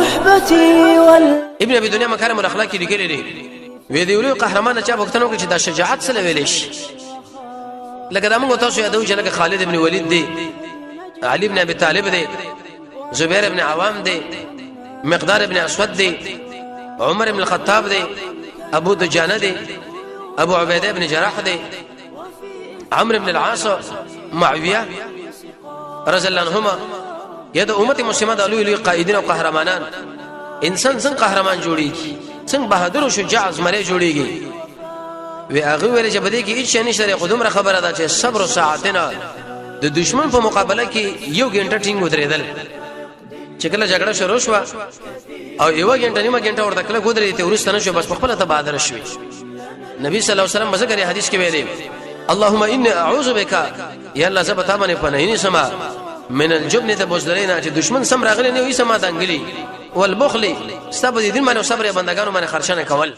صحبتي ابن ابي دنیا مکارم الاخلاق کې لیکلي دي وې دی ولې قهرمان چا وختونو کې چې د شجاعت سره ویلې شي لکه دا موږ تاسو یادو چې لکه خالد ابن ولید دی علي ابن ابي طالب دی زبير ابن عوام دی مقدار ابن اسود دی عمر ابن الخطاب دی ابو دجانه دی ابو عبيده ابن جراح دی عمرو ابن العاص معاويه رضي الله عنهما یا د امت مسلمه د لوی قائدین او قهرمانان انسان څنګه قهرمان جوړیږي څنګه بهادر او شجاع زمری جوړیږي وی هغه ویل چې بده کې هیڅ نشته قدم را خبره ده چې صبر او ساعتنا د دشمن په مقابله کې یو غنټه ټینګ ودرېدل چې کله جګړه شروع شو او یو غنټه نیمه غنټه ورته کله ودرېدې ته ورسته نشو بس په خپل ته بادر شوی نبی صلی الله علیه وسلم مزګری حدیث کې ویلي اللهم اني اعوذ بك یا الله زبتا باندې پناهینی سما من الجبن ته بوزدرینا چې دشمن سم راغلی نه وي سما دنګلی والبخل استبد دین باندې صبر بندگانو باندې خرچنه کول